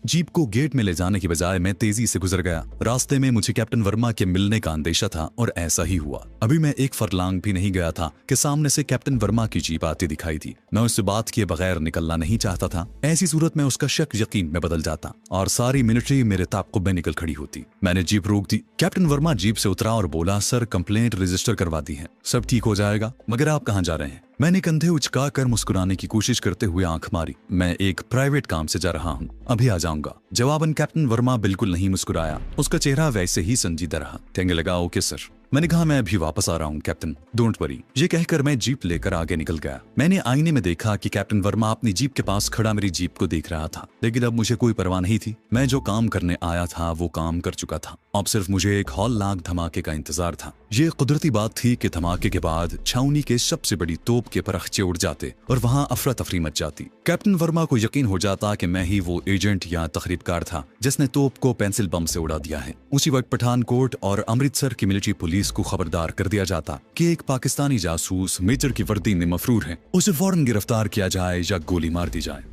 Jeep को gate में ले जाने की बजाय मैं तेजी से गुजर गया। रास्ते में मुझे कैप्टन वर्मा के मिलने का अंदेशा था और ऐसा ही हुआ। अभी मैं एक फरलांग भी नहीं गया था कि सामने से कैप्टन वर्मा की जीप आती दिखाई दी। मैं उससे बात किए बगैर निकलना नहीं चाहता था। ऐसी सूरत में उसका शक यकीन में बदल जाता और सारी मिलिट्री मेरे ताक़ुब में निकल खड़ी होती। मैंने जीप रोक दी। कैप्टन वर्मा जीप से उतरा और बोला, सर कंप्लेंट रजिस्टर करवा दी है, सब ठीक हो जाएगा, मगर आप कहाँ जा रहे हैं? मैंने कंधे उचकाकर मुस्कुराने की कोशिश करते हुए आंख मारी। मैं एक प्राइवेट काम से जा रहा हूँ, अभी आ जाऊंगा। जवाबन कैप्टन वर्मा बिल्कुल नहीं मुस्कुराया। उसका चेहरा वैसे ही संजीदा रहा। कहने लगा, ओके सर। मैंने कहा, मैं अभी वापस आ रहा हूँ कैप्टन, डोंट वरी। ये कहकर मैं जीप लेकर आगे निकल गया। मैंने आईने में देखा कि कैप्टन वर्मा अपनी जीप के पास खड़ा मेरी जीप को देख रहा था, लेकिन अब मुझे कोई परवाह नहीं थी। मैं जो काम करने आया था वो काम कर चुका था। अब सिर्फ मुझे एक हौलनाक धमाके का इंतजार था। ये कुदरती बात थी कि धमाके के बाद छावनी के सबसे बड़ी तोप के परखचे उड़ जाते और वहां अफरा तफरी मच जाती। कैप्टन वर्मा को यकीन हो जाता कि मैं ही वो एजेंट या तखरीबकार था जिसने तोप को पेंसिल बम से उड़ा दिया है। उसी वक्त पठानकोट और अमृतसर की मिलिट्री पुलिस को खबरदार कर दिया जाता कि एक पाकिस्तानी जासूस मेजर की वर्दी में मफरूर है, उसे फौरन गिरफ्तार किया जाए या गोली मार दी जाए।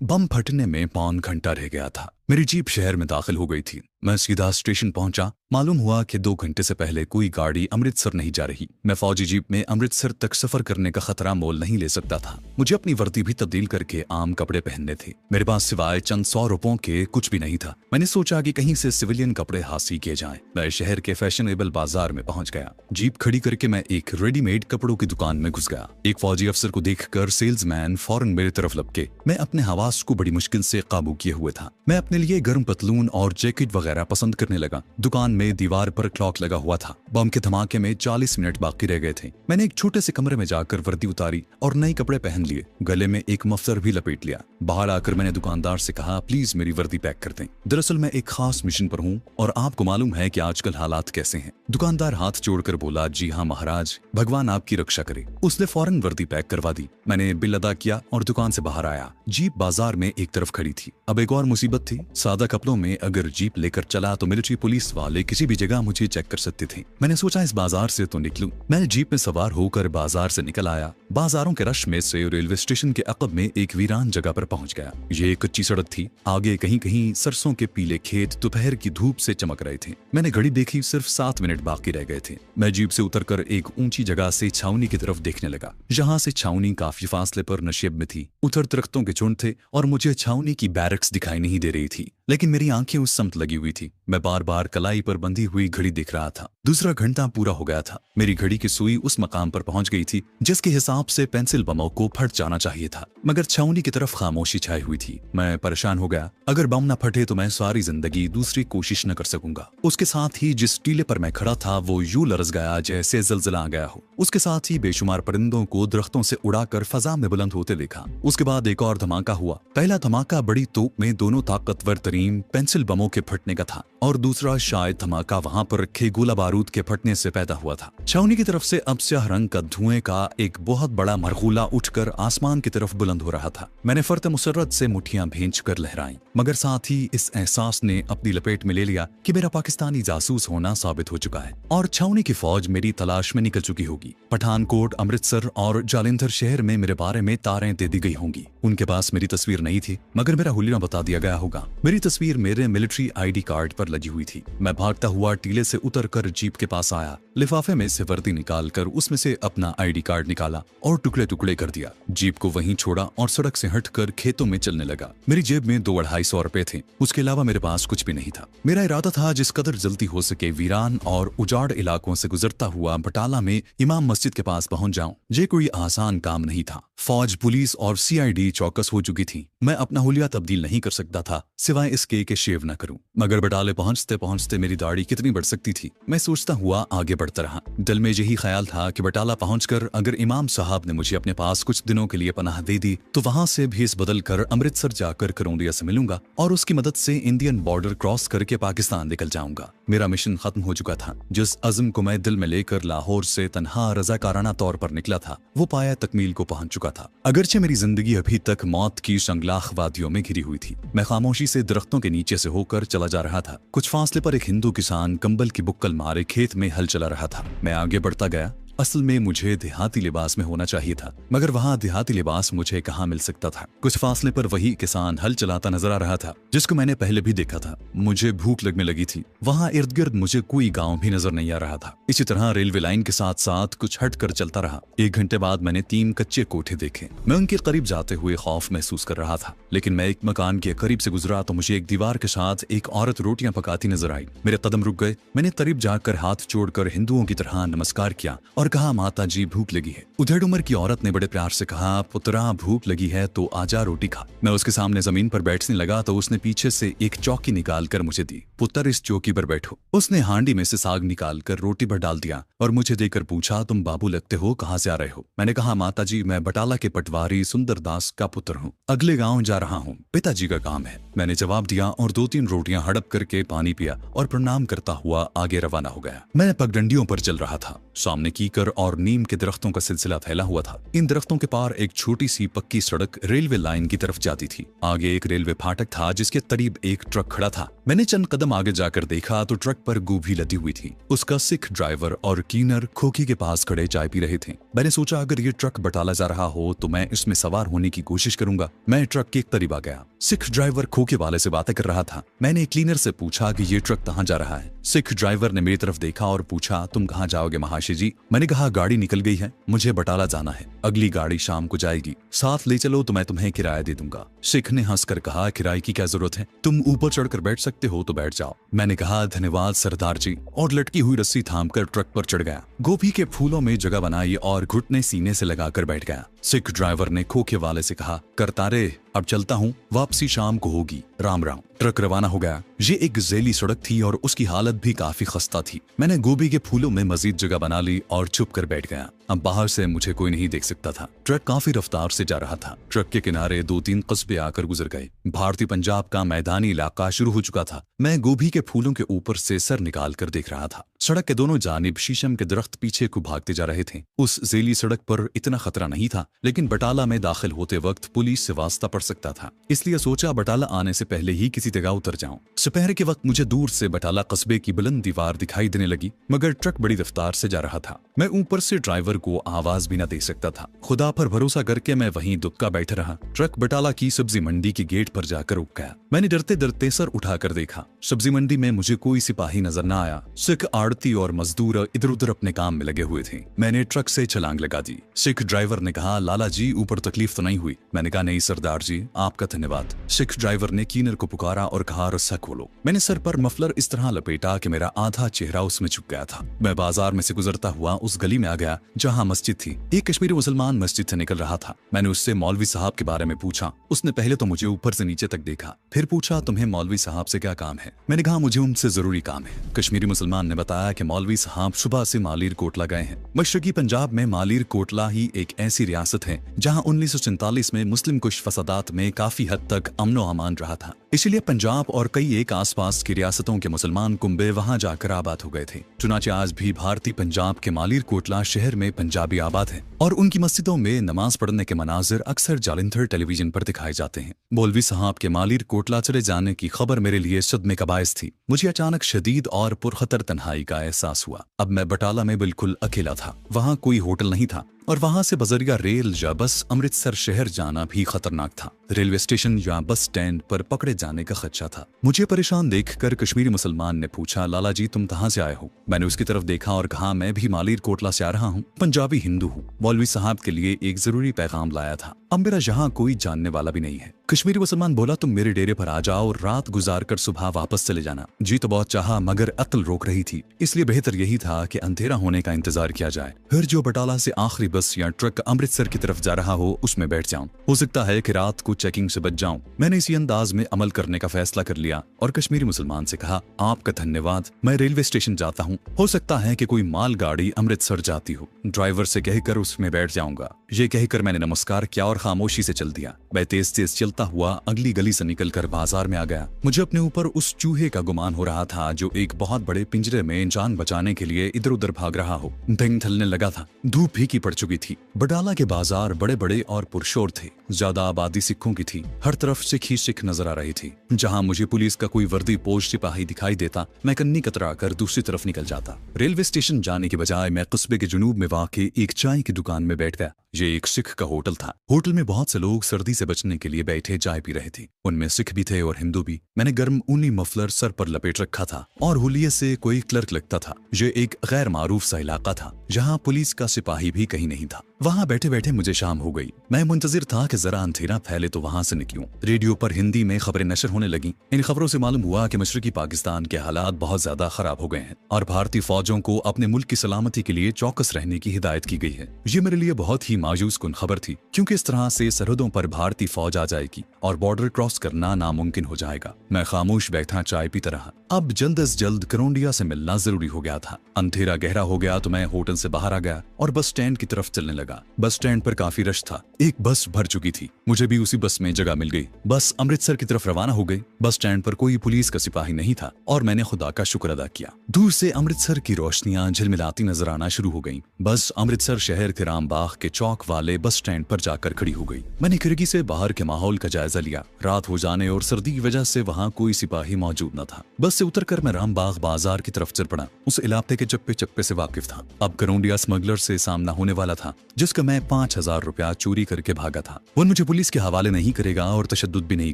बम फटने में पौन घंटा रह गया था। मेरी जीप शहर में दाखिल हो गई थी। मैं सीधा स्टेशन पहुंचा। मालूम हुआ कि 2 घंटे से पहले कोई गाड़ी अमृतसर नहीं जा रही। मैं फौजी जीप में अमृतसर तक सफर करने का खतरा मोल नहीं ले सकता था। मुझे अपनी वर्दी भी तब्दील करके आम कपड़े पहनने थे। मेरे पास सिवाय चंद 100 रुपयों के कुछ भी नहीं था। मैंने सोचा कि कहीं से सिविलियन कपड़े हासिल किए जाएं। मैं शहर के फैशनेबल बाजार में पहुंच गया। जीप खड़ी करके मैं एक रेडीमेड कपड़ों की दुकान में घुस गया। एक फौजी अफसर को देखकर सेल्समैन फौरन मेरी तरफ लपके। मैं अपने हवास को बड़ी मुश्किल से काबू किए हुए था। मैं अपने लिए गर्म पतलून और जैकेट वगैरह पसंद करने लगा। दुकान में दीवार पर क्लॉक लगा हुआ था। बम के धमाके में 40 मिनट बाकी रह गए थे। मैंने एक छोटे से कमरे में जाकर वर्दी उतारी और नए कपड़े पहन लिए। गले में एक मफलर भी लपेट लिया। बाहर आकर मैंने दुकानदार से कहा, प्लीज मेरी वर्दी पैक कर दें। दरअसल मैं एक खास मिशन पर हूँ और आपको मालूम है कि आजकल हालात कैसे हैं। दुकानदार हाथ जोड़कर बोला, जी हाँ महाराज, भगवान आपकी रक्षा करे। उसने फौरन वर्दी पैक करवा दी। मैंने बिल अदा किया और दुकान से बाहर आया। जीप बाजार में एक तरफ खड़ी थी। अब एक और मुसीबत थी। सादा कपड़ों में अगर जीप लेकर चला तो मिलिट्री पुलिस वाले किसी भी जगह मुझे चेक कर सकते थे। मैंने सोचा इस बाजार से तो निकलूं। मैं जीप में सवार होकर बाजार से निकल आया। बाजारों के रश में से रेलवे स्टेशन के अकब में एक वीरान जगह पर पहुंच गया। ये एक कच्ची सड़क थी। आगे कहीं कहीं सरसों के पीले खेत दोपहर की धूप से चमक रहे थे। मैंने घड़ी देखी, सिर्फ 7 मिनट बाकी रह गए थे। मैं जीप से उतरकर एक ऊंची जगह से छावनी की तरफ देखने लगा। जहां से छावनी काफी फासले पर नशेब में थी। उधर दरख्तों के झुंड थे और मुझे छावनी की बैरक्स दिखाई नहीं दे रही थी, लेकिन मेरी आंखें उस समत लगी हुई थी। मैं बार बार कलाई पर बंधी हुई घड़ी देख रहा था। दूसरा घंटा पूरा हो गया था। मेरी घड़ी की सुई उस मकाम पर पहुंच गई थी जिसके हिसाब से पेंसिल बमों को फट जाना चाहिए था, मगर छावनी की तरफ खामोशी छाई हुई थी। मैं परेशान हो गया। अगर बम न फटे तो मैं सारी जिंदगी दूसरी कोशिश न कर सकूंगा। उसके साथ ही जिस टीले पर मैं खड़ा था वो यूं लरज गया जैसे जलजला आ गया हो। उसके साथ ही बेशुमार परिंदों को दरख्तों से उड़ाकर फजा में बुलंद होते देखा। उसके बाद एक और धमाका हुआ। पहला धमाका बड़ी तोप में दोनों ताकतवर तरीन पेंसिल बमों के फटने का था और दूसरा शायद धमाका वहां पर रखे गोला बारूद के फटने से पैदा हुआ था। छावनी की तरफ से अब स्याह रंग का धुएं का एक बहुत बड़ा मरगूला उठकर आसमान की तरफ बुलंद हो रहा था। मैंने फर्त मुसर्रत से मुट्ठियां भींच कर लहराई, मगर साथ ही इस एहसास ने अपनी लपेट में ले लिया कि मेरा पाकिस्तानी जासूस होना साबित हो चुका है और छावनी की फौज मेरी तलाश में निकल चुकी होगी। पठानकोट, अमृतसर और जालंधर शहर में मेरे बारे में तारें दे दी गई होंगी। उनके पास मेरी तस्वीर नहीं थी, मगर मेरा हुलिया बता दिया गया होगा। मेरी तस्वीर मेरे मिलिट्री आईडी कार्ड पर लगी हुई थी। मैं भागता हुआ टीले से उतरकर जीप के पास आया। लिफाफे में से वर्दी निकालकर उसमें से अपना आईडी कार्ड निकाला और टुकड़े टुकड़े कर दिया। जीप को वहीं छोड़ा और सड़क से हटकर खेतों में चलने लगा। मेरी जेब में 2-250 रुपए थे। उसके अलावा मेरे पास कुछ भी नहीं था। मेरा इरादा था जिस कदर जल्दी हो सके वीरान और उजाड़ इलाकों से गुजरता हुआ बटाला में इमाम मस्जिद के पास पहुंच जाऊं। ये कोई आसान काम नहीं था। फौज, पुलिस और सीआईडी चौकस हो चुकी थी। मैं अपना हुलिया तब्दील नहीं कर सकता था सिवाय इसके कि शेव न करूं। मगर बटाले पहुंचते पहुंचते मेरी दाढ़ी कितनी बढ़ सकती थी। मैं सोचता हुआ आगे बढ़ता रहा। दिल में यही ख्याल था कि बटाला पहुंचकर अगर इमाम साहब ने मुझे अपने पास कुछ दिनों के लिए पनाह दे दी तो वहां से भेस बदल कर अमृतसर जाकर करौंदिया से मिलूंगा और उसकी मदद से इंडियन बॉर्डर क्रॉस करके पाकिस्तान निकल जाऊंगा। मेरा मिशन खत्म हो चुका था। जिस अज़्म को मैं दिल में लेकर लाहौर से तन्हा रज़ाकाराना तौर पर निकला था वो पाया तकमील को पहुंच चुका था। अगरचे मेरी जिंदगी अभी तक मौत की शंगलाख वादियों में घिरी हुई थी। मैं खामोशी से दरख्तों के नीचे से होकर चला जा रहा था। कुछ फासले पर एक हिंदू किसान कंबल की बुक्कल मारे खेत में हल चला रहा था। मैं आगे बढ़ता गया। असल में मुझे देहाती लिबास में होना चाहिए था, मगर वहाँ देहाती लिबास मुझे कहाँ मिल सकता था। कुछ फासले पर वही किसान हल चलाता नजर आ रहा था जिसको मैंने पहले भी देखा था। मुझे भूख लगने लगी थी। वहाँ इर्द गिर्द मुझे कोई गाँव भी नजर नहीं आ रहा था। इसी तरह रेलवे लाइन के साथ साथ कुछ हट कर चलता रहा। 1 घंटे बाद मैंने 3 कच्चे कोठे देखे। मैं उनके करीब जाते हुए खौफ महसूस कर रहा था, लेकिन मैं एक मकान के करीब से गुजरा तो मुझे एक दीवार के साथ एक औरत रोटियां पकाती नजर आई। मेरे कदम रुक गए। मैंने करीब जाकर हाथ जोड़कर हिंदुओं की तरह नमस्कार किया और कहा, माता जी भूख लगी है। उधेड़ उम्र की औरत ने बड़े प्यार से कहा, पुत्रा भूख लगी है तो आजा रोटी खा। मैं उसके सामने जमीन पर बैठने लगा तो उसने पीछे से एक चौकी निकाल कर मुझे दी। पुत्र इस चौकी पर बैठो। उसने हांडी में से साग निकाल कर रोटी पर डाल दिया और मुझे देकर पूछा, तुम बाबू लगते हो, कहाँ से आ रहे हो? मैंने कहा, माता जी मैं बटाला के पटवारी सुंदरदास का पुत्र हूँ, अगले गाँव जा रहा हूँ, पिताजी का काम है। मैंने जवाब दिया और 2-3 रोटियां हड़प करके पानी पिया और प्रणाम करता हुआ आगे रवाना हो गया। मैं पगडंडियों पर चल रहा था। सामने कीकर और नीम के दरख्तों का सिलसिला फैला हुआ था। इन दरख्तों के पार एक छोटी सी पक्की सड़क रेलवे लाइन की तरफ जाती थी। आगे एक रेलवे फाटक था जिसके करीब एक ट्रक खड़ा था। मैंने चंद कदम आगे जाकर देखा तो ट्रक पर गोभी लदी हुई थी। उसका सिख ड्राइवर और क्लीनर खोखी के पास खड़े चाय पी रहे थे। मैंने सोचा, अगर ये ट्रक बटाला जा रहा हो तो मैं इसमें सवार होने की कोशिश करूंगा। मैं ट्रक के करीब आ गया। सिख ड्राइवर खोखे वाले से बातें कर रहा था। मैंने क्लीनर से पूछा कि ये ट्रक कहाँ जा रहा है। सिख ड्राइवर ने मेरी तरफ देखा और पूछा, तुम कहाँ जाओगे महाशय जी? मैंने कहा, गाड़ी निकल गई है, मुझे बटाला जाना है, अगली गाड़ी शाम को जाएगी, साथ ले चलो तो मैं तुम्हें किराया दे दूंगा। सिख ने हंसकर कहा, किराए की क्या जरूरत है, तुम ऊपर चढ़कर बैठ सकते हो तो बैठ जाओ। मैंने कहा, धन्यवाद सरदार जी, और लटकी हुई रस्सी थामकर ट्रक पर चढ़ गया। गोभी के फूलों में जगह बनाई और घुटने सीने से लगाकर बैठ गया। सिख ड्राइवर ने खोखे वाले से कहा, करतारे अब चलता हूँ, वापसी शाम को होगी, राम राम। ट्रक रवाना हो गया। ये एक जैली सड़क थी और उसकी हालत भी काफी खस्ता थी। मैंने गोभी के फूलों में मजीद जगह बना ली और चुप कर बैठ गया। अब बाहर से मुझे कोई नहीं देख सकता था। ट्रक काफी रफ्तार से जा रहा था। ट्रक के किनारे 2-3 कस्बे आकर गुजर गए। भारतीय पंजाब का मैदानी इलाका शुरू हो चुका था। मैं गोभी के फूलों के ऊपर से सर निकाल कर देख रहा था। सड़क के दोनों जानिब शीशम के दरख्त पीछे को भागते जा रहे थे। उस जैली सड़क पर इतना खतरा नहीं था, लेकिन बटाला में दाखिल होते वक्त पुलिस से वास्ता पड़ सकता था। इसलिए सोचा बटाला आने से पहले ही किसी जगह उतर जाऊं। दोपहर के वक्त मुझे दूर से बटाला कस्बे की बुलंद दीवार दिखाई देने लगी, मगर ट्रक बड़ी रफ्तार से जा रहा था। मैं ऊपर से ड्राइवर को आवाज भी न दे सकता था। खुदा पर भरोसा करके मैं वहीं दुबका बैठा रहा। ट्रक बटाला की सब्जी मंडी के गेट पर जाकर रुक गया। मैंने डरते डरते सर उठाकर देखा। सब्जी मंडी में मुझे कोई सिपाही नजर न आया। सिख आड़ती और मजदूर इधर उधर अपने काम में लगे हुए थे। मैंने ट्रक से छलांग लगा दी। सिख ड्राइवर ने कहा, लाला जी ऊपर तकलीफ तो नहीं हुई? मैंने कहा, नहीं सरदार जी, आपका धन्यवाद। सिख ड्राइवर ने क्लीनर को पुकारा और कहा, रस्सा खोलो। मैंने सर पर मफलर इस तरह लपेटा कि मेरा आधा चेहरा उसमें छुप गया था। मैं बाजार में से गुजरता हुआ उस गली में आ गया जहाँ मस्जिद थी। एक कश्मीरी मुसलमान मस्जिद से निकल रहा था। मैंने उससे मौलवी साहब के बारे में पूछा। उसने पहले तो मुझे ऊपर से नीचे तक देखा, फिर पूछा, तुम्हें मौलवी साहब से क्या काम है? मैंने कहा, मुझे उनसे जरूरी काम है। कश्मीरी मुसलमान ने बताया कि मौलवी साहब सुबह से मालीर कोटला गए हैं। मशरकी पंजाब में मालीर कोटला ही एक ऐसी रियासत है जहाँ 1947 में मुस्लिम कुश फसादात में काफी हद तक अमनो अमान रहा था। इसलिए पंजाब और कई एक आसपास की रियासतों के मुसलमान कुंबे वहां जाकर आबाद हो गए थे। चुनाचे आज भी भारतीय पंजाब के मालीर कोटला शहर में पंजाबी आबाद हैं और उनकी मस्जिदों में नमाज पढ़ने के मनाजिर अक्सर जालंधर टेलीविजन पर दिखाए जाते हैं। मौलवी साहब के मालीर कोटला चले जाने की खबर मेरे लिए सदमे का बायस थी। मुझे अचानक शदीद और पुरखतर तन्हाई का एहसास हुआ। अब मैं बटाला में बिल्कुल अकेला था। वहाँ कोई होटल नहीं था और वहां से बजरिया रेल या बस अमृतसर शहर जाना भी खतरनाक था। रेलवे स्टेशन या बस स्टैंड पर पकड़े जाने का खदशा था। मुझे परेशान देखकर कश्मीरी मुसलमान ने पूछा, लाला जी तुम कहां से आए हो? मैंने उसकी तरफ देखा और कहा, मैं भी मालीर कोटला से आ रहा हूँ, पंजाबी हिंदू हूँ। मौलवी साहब के लिए एक जरूरी पैगाम लाया था। अब मेरा यहाँ कोई जानने वाला भी नहीं है। कश्मीरी मुसलमान बोला, तुम मेरे डेरे पर आ जाओ और रात गुजार कर सुबह वापस चले जाना। जी तो बहुत चाहा, मगर अक्ल रोक रही थी, इसलिए बेहतर यही था कि अंधेरा होने का इंतजार किया जाए। फिर जो बटाला से आखिरी बस या ट्रक अमृतसर की तरफ जा रहा हो उसमें बैठ जाऊं। हो सकता है कि रात को चेकिंग से बच जाऊं। मैंने इसी अंदाज में अमल करने का फैसला कर लिया और कश्मीरी मुसलमान से कहा, आपका धन्यवाद, मैं रेलवे स्टेशन जाता हूं। हो सकता है कि कोई मालगाड़ी अमृतसर जाती हो। ड्राइवर से कहकर उसमें बैठ जाऊंगा। ये कहकर मैंने नमस्कार किया और खामोशी से चल दिया। मैं तेज तेज चलता हुआ अगली गली से निकलकर बाजार में आ गया। मुझे अपने ऊपर उस चूहे का गुमान हो रहा था जो एक बहुत बड़े पिंजरे में जान बचाने के लिए इधर उधर भाग रहा हो। दिन ढलने लगा था। धूप फीकी पड़ चुकी चुकी थी। बटाला के बाजार बड़े बड़े और पुरशोर थे। ज्यादा आबादी सिखों की थी। हर तरफ सिख ही सिख नजर आ रही थी। जहां मुझे पुलिस का कोई वर्दी पोश सिपाही दिखाई देता, मैं कन्नी कतरा कर दूसरी तरफ निकल जाता। रेलवे स्टेशन जाने के बजाय मैं कस्बे के जुनूब में वाक़े एक चाय की दुकान में बैठ गया। ये एक सिख का होटल था। होटल में बहुत से लोग सर्दी से बचने के लिए बैठे चाय पी रहे थे। उनमें सिख भी थे और हिंदू भी। मैंने गर्म ऊनी मफलर सर पर लपेट रखा था और हुलिये से कोई क्लर्क लगता था। ये एक गैर मारूफ सा इलाका था जहाँ पुलिस का सिपाही भी कहीं नहीं था। वहाँ बैठे बैठे मुझे शाम हो गई। मैं मुंतजिर था कि जरा अंधेरा फैले तो वहाँ से निकलूं। रेडियो पर हिंदी में खबरें नशर होने लगी। इन खबरों से मालूम हुआ कि मशरकी पाकिस्तान के हालात बहुत ज्यादा खराब हो गए हैं और भारतीय फौजों को अपने मुल्क की सलामती के लिए चौकस रहने की हिदायत की गई है। ये मेरे लिए बहुत ही मायूस कुन खबर थी, क्योंकि इस तरह से सरहदों पर भारतीय फौज आ जाएगी और बॉर्डर क्रॉस करना नामुमकिन हो जाएगा। मैं खामोश बैठा चाय पीता रहा। अब जल्द से जल्द करौंडिया से मिलना जरूरी हो गया था। अंधेरा गहरा हो गया तो मैं होटल से बाहर आ गया और बस स्टैंड की तरफ चलने लगा। बस स्टैंड पर काफी रश था। एक बस भर चुकी थी। मुझे भी उसी बस में जगह मिल गई। बस अमृतसर की तरफ रवाना हो गई। बस स्टैंड पर कोई पुलिस का सिपाही नहीं था और मैंने खुदा का शुक्र अदा किया। दूर से अमृतसर की रोशनियां झिलमिलाती नजर आना शुरू हो गईं। बस अमृतसर शहर के रामबाग के चौक वाले बस स्टैंड पर जाकर खड़ी हो गई। मैंने खिड़की से बाहर के माहौल का जायजा लिया। रात हो जाने और सर्दी की वजह से वहाँ कोई सिपाही मौजूद न था। बस से उतरकर मैं रामबाग बाजार की तरफ चल पड़ा। उस इलाके के चप्पे चप्पे से वाकिफ था। अब करौंडिया स्मगलर से सामना होने वाला था, जिसका मैं 5,000 रुपया चोरी करके भागा था। वो मुझे पुलिस के हवाले नहीं करेगा और तशद्दुद भी नहीं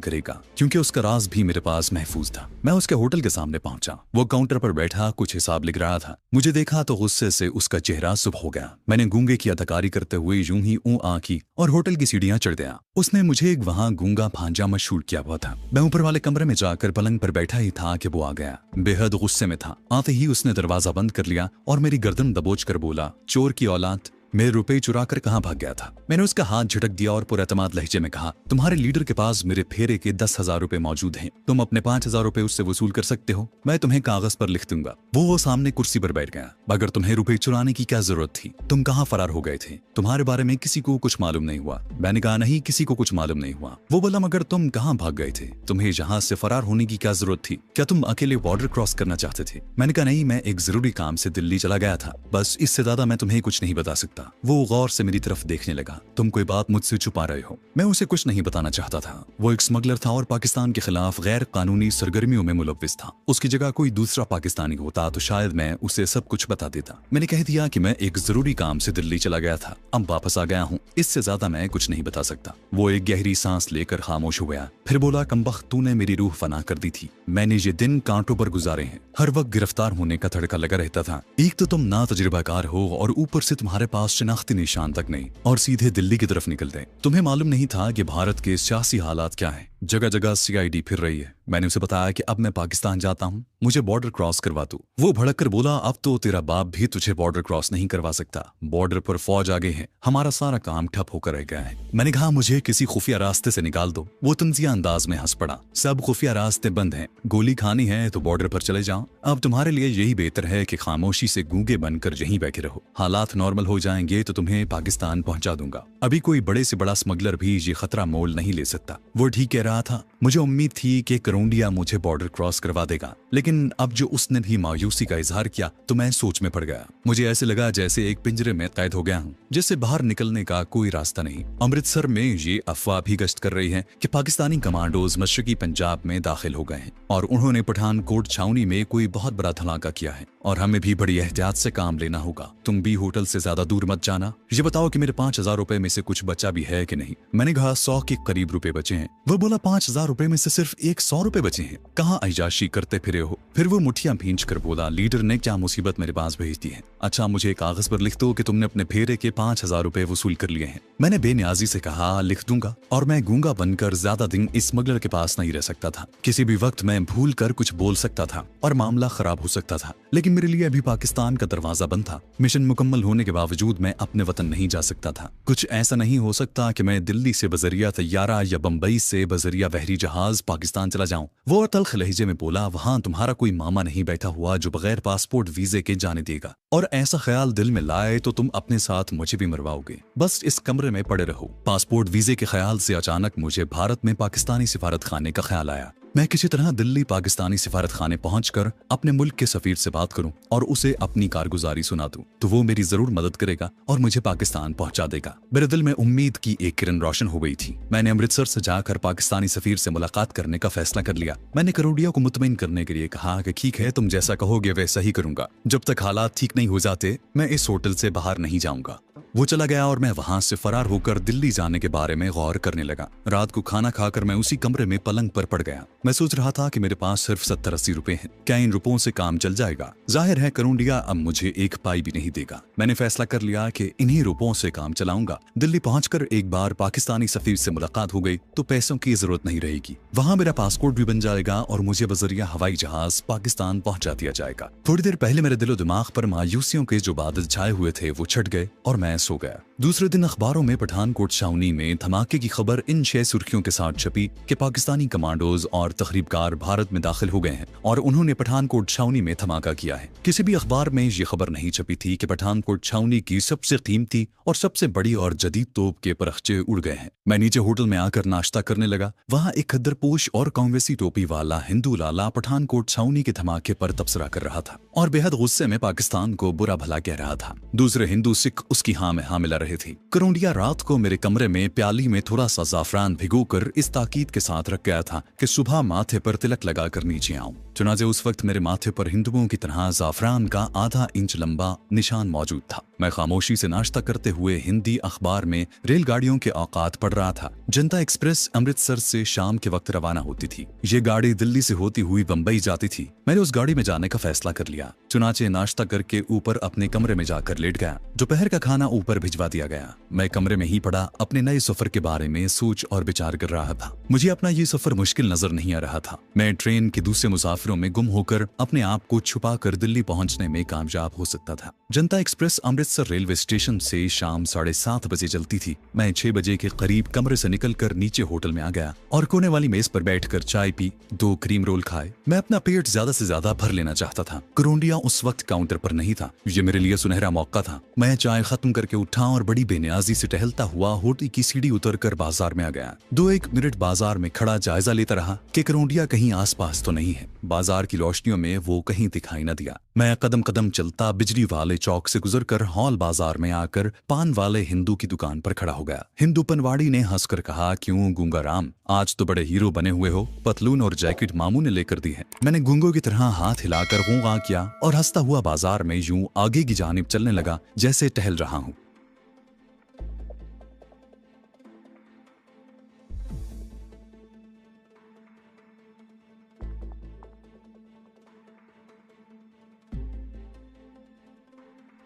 करेगा, क्योंकि उसका राज भी मेरे पास महफूज था। मैं उसके होटल के सामने पहुंचा। वो काउंटर पर बैठा कुछ हिसाब लिख रहा था। मुझे देखा तो गुस्से से उसका चेहरा सुबह हो गया। मैंने गूंगे की अदाकारी करते हुए यूं ही आंकी और होटल की सीढ़ियां चढ़ गया। उसने मुझे एक वहां गूंगा भांजा मशहूर किया हुआ था। मैं ऊपर वाले कमरे में जाकर पलंग पर बैठा ही था कि वो आ गया। बेहद गुस्से में था। आते ही उसने दरवाजा बंद कर लिया और मेरी गर्दन दबोच कर बोला, चोर की औलाद, मेरे रुपए चुरा कर कहाँ भाग गया था? मैंने उसका हाथ झटक दिया और पुरएतमाद लहजे में कहा, तुम्हारे लीडर के पास मेरे फेरे के 10,000 रुपए मौजूद हैं। तुम अपने 5,000 रुपए उससे वसूल कर सकते हो। मैं तुम्हें कागज पर लिख दूंगा। वो सामने कुर्सी पर बैठ गया। मगर तुम्हें रुपए चुराने की क्या जरूरत थी? तुम कहाँ फरार हो गए थे? तुम्हारे बारे में किसी को कुछ मालूम नहीं हुआ? मैंने कहा, नहीं, किसी को कुछ मालूम नहीं हुआ। वो बोला, मगर तुम कहाँ भाग गए थे? तुम्हें जहाज से फरार होने की क्या जरूरत थी? क्या तुम अकेले बॉर्डर क्रॉस करना चाहते थे? मैंने कहा, नहीं, मैं एक जरूरी काम से दिल्ली चला गया था। बस इससे ज्यादा मैं तुम्हें कुछ नहीं बता सकता। वो गौर से मेरी तरफ देखने लगा। तुम कोई बात मुझसे छुपा रहे हो। मैं उसे कुछ नहीं बताना चाहता था। वो एक स्मगलर था और पाकिस्तान के खिलाफ गैर कानूनी सरगर्मियों में मुलव्विस था। उसकी जगह कोई दूसरा पाकिस्तानी होता तो शायद मैं उसे सब कुछ बता देता। मैंने कह दिया कि मैं एक जरूरी काम से दिल्ली चला गया था, अब वापस आ गया हूँ। इससे ज्यादा मैं कुछ नहीं बता सकता। वो एक गहरी सांस लेकर खामोश हो गया। फिर बोला, कमबख्त, तूने मेरी रूह फना कर दी थी। मैंने ये दिन कांटों पर गुजारे हैं। हर वक्त गिरफ्तार होने का तड़का लगा रहता था। एक तो तुम ना तजुर्बाकार हो और ऊपर से तुम्हारे पास शिनाख्ती निशान तक नहीं, और सीधे दिल्ली की तरफ निकल गए। तुम्हें मालूम नहीं था कि भारत के सियासी हालात क्या हैं। जगह जगह CID फिर रही है। मैंने उसे बताया कि अब मैं पाकिस्तान जाता हूँ, मुझे बॉर्डर क्रॉस करवा दो। वो भड़क कर बोला, अब तो तेरा बाप भी तुझे बॉर्डर क्रॉस नहीं करवा सकता। बॉर्डर पर फौज आ गई है, हमारा सारा काम ठप होकर रह गया है। मैंने कहा, मुझे किसी खुफिया रास्ते से निकाल दो। वो तंजिया अंदाज में हंस पड़ा, सब खुफिया रास्ते बंद हैं। गोली खानी है तो बॉर्डर पर चले जाओ। अब तुम्हारे लिए यही बेहतर है कि खामोशी से गूंगे बनकर यहीं बैठे रहो। हालात नॉर्मल हो जाएंगे तो तुम्हें पाकिस्तान पहुंचा दूंगा। अभी कोई बड़े से बड़ा स्मगलर भी ये खतरा मोल नहीं ले सकता। वो ठीक कह रहा था। मुझे उम्मीद थी कि करौंडिया मुझे बॉर्डर क्रॉस करवा देगा, लेकिन अब जो उसने भी मायूसी का इजहार किया तो मैं सोच में पड़ गया। मुझे ऐसे लगा जैसे एक पिंजरे में कैद हो गया हूँ, जिससे बाहर निकलने का कोई रास्ता नहीं। अमृतसर में ये अफवाह भी गश्त कर रही है कि पाकिस्तानी कमांडोज मशरकी पंजाब में दाखिल हो गए हैं और उन्होंने पठानकोट छावनी में कोई बहुत बड़ा धमाका किया है और हमें भी बड़ी एहतियात से काम लेना होगा। तुम भी होटल से ज्यादा दूर मत जाना। ये बताओ कि मेरे 5,000 रुपए में से कुछ बचा भी है कि नहीं? मैंने कहा, 100 के करीब रुपए बचे हैं। वो बोला, 5,000 रुपए में से सिर्फ 100 रुपए बचे हैं? कहाँ अय्याशी करते फिरे हो? फिर वो मुठियां भींच कर बोला, लीडर ने क्या मुसीबत मेरे पास भेज दी है। अच्छा, मुझे कागज पर लिख दो कि तुमने अपने फेरे के 5,000 रुपए वसूल कर लिए हैं। मैंने बेनियाजी से कहा, लिख दूंगा। और मैं गूंगा बनकर ज्यादा दिन इस स्मगलर के पास नहीं रह सकता था। किसी भी वक्त मैं भूल कर कुछ बोल सकता था और मामला खराब हो सकता था। लेकिन मेरे लिए अभी पाकिस्तान का दरवाजा बंद था। मिशन मुकम्मल होने के बावजूद मैं अपने वतन नहीं जा सकता था। कुछ ऐसा नहीं हो सकता कि मैं दिल्ली से बजरिया तैयारा या बंबई से बजरिया बहरी जहाज पाकिस्तान चला जाऊं। वो तल्ख लहजे में बोला, वहां तुम्हारा कोई मामा नहीं बैठा हुआ जो बगैर पासपोर्ट वीजे के जाने देगा, और ऐसा ख्याल दिल में लाए तो तुम अपने साथ मुझे भी मरवाओगे। बस इस कमरे में पड़े रहो। पासपोर्ट वीजे के ख्याल से अचानक मुझे भारत में पाकिस्तानी सिफारत खाने का ख्याल आया। मैं किसी तरह दिल्ली पाकिस्तानी सिफारत खाने पहुंचकर अपने मुल्क के सफीर से बात करूं और उसे अपनी कारगुजारी सुना दूं तो वो मेरी जरूर मदद करेगा और मुझे पाकिस्तान पहुंचा देगा। मेरे दिल में उम्मीद की एक किरण रोशन हो गई थी। मैंने अमृतसर से जाकर पाकिस्तानी सफीर से मुलाकात करने का फैसला कर लिया। मैंने करोड़िया को मुतमईन करने के लिए कहा कि ठीक है, तुम जैसा कहोगे वैसा ही करूंगा। जब तक हालात ठीक नहीं हो जाते मैं इस होटल से बाहर नहीं जाऊंगा। वो चला गया और मैं वहां से फरार होकर दिल्ली जाने के बारे में गौर करने लगा। रात को खाना खाकर मैं उसी कमरे में पलंग पर पड़ गया। मैं सोच रहा था कि मेरे पास सिर्फ 70-80 रुपए हैं। क्या इन रुपयों से काम चल जाएगा? जाहिर है करोड़िया अब मुझे एक पाई भी नहीं देगा। मैंने फैसला कर लिया कि इन्हीं रुपयों से काम चलाऊंगा। दिल्ली पहुंचकर एक बार पाकिस्तानी सफीर से मुलाकात हो गई तो पैसों की जरूरत नहीं रहेगी। वहां मेरा पासपोर्ट भी बन जाएगा और मुझे बजरिया हवाई जहाज पाकिस्तान पहुंचा दिया जाएगा। थोड़ी देर पहले मेरे दिलो दिमाग पर मायूसियों के जो बादल छाए हुए थे वो छट गए और मैं सो गया। दूसरे दिन अखबारों में पठानकोट छावनी में धमाके की खबर इन 6 सुर्खियों के साथ छपी कि पाकिस्तानी कमांडोज और तखरीबकार भारत में दाखिल हो गए हैं और उन्होंने पठानकोट छावनी में धमाका किया है। किसी भी अखबार में ये खबर नहीं छपी थी कि पठानकोट छावनी की सबसे कीमती और सबसे बड़ी और जदीद तोप के परखचे उड़ गए हैं। मैं नीचे होटल में आकर नाश्ता करने लगा। वहाँ एक खद्दरपोश और कांग्रेसी टोपी वाला हिंदू लाला पठानकोट छावनी के धमाके पर तबसरा कर रहा था और बेहद गुस्से में पाकिस्तान को बुरा भला कह रहा था। दूसरे हिंदू सिख उसकी हाँ में हाँ मिला रहे थे। करोड़िया रात को मेरे कमरे में प्याली में थोड़ा सा जाफरान भिगोकर इस ताकीद के साथ रख गया था कि सुबह माथे पर तिलक लगाकर नीचे आऊं। चुनाचे उस वक्त मेरे माथे पर हिंदुओं की तरह जाफरान का आधा इंच लंबा निशान मौजूद था। मैं खामोशी से नाश्ता करते हुए हिंदी अखबार में रेलगाड़ियों के औकात पढ़ रहा था। जनता एक्सप्रेस अमृतसर से शाम के वक्त रवाना होती थी। ये गाड़ी दिल्ली से होती हुई बंबई जाती थी। मैंने उस गाड़ी में जाने का फैसला कर लिया। चुनाचे नाश्ता करके ऊपर अपने कमरे में जाकर लेट गया। दोपहर का खाना ऊपर भिजवा दिया गया। मैं कमरे में ही पड़ा अपने नए सफर के बारे में सोच और विचार कर रहा था। मुझे अपना ये सफर मुश्किल नजर नहीं आ रहा था। मैं ट्रेन के दूसरे मुसाफिरों में गुम होकर अपने आप को छुपा कर दिल्ली पहुंचने में कामयाब हो सकता था। जनता एक्सप्रेस अमृतसर रेलवे स्टेशन से शाम 7:30 बजे चलती थी। मैं 6 बजे के करीब कमरे से निकलकर नीचे होटल में आ गया और कोने वाली मेज पर बैठकर चाय पी, 2 क्रीम रोल खाए। मैं अपना पेट ज्यादा से ज्यादा भर लेना चाहता था। करोड़िया उस वक्त काउंटर पर नहीं था। ये मेरे लिए सुनहरा मौका था। मैं चाय खत्म करके उठा और बड़ी बेनियाजी से टहलता हुआ होटल की सीढ़ी उतरकर बाजार में आ गया। 2-1 मिनट बाजार में खड़ा जायजा लेता रहा कि करोड़िया कहीं आसपास तो नहीं है। बाजार की रोशनियों में वो कहीं दिखाई न दिया। मैं कदम कदम चलता बिजली वाले चौक से गुजरकर हॉल बाजार में आकर पान वाले हिंदू की दुकान पर खड़ा हो गया। हिंदू पनवाड़ी ने हंसकर कहा, क्यों गूंगा राम, आज तो बड़े हीरो बने हुए हो। पतलून और जैकेट मामू ने लेकर दी है। मैंने गूंगों की तरह हाथ हिलाकर गूंगा किया और हंसता हुआ बाजार में यूं आगे की जानिब चलने लगा जैसे टहल रहा हूँ।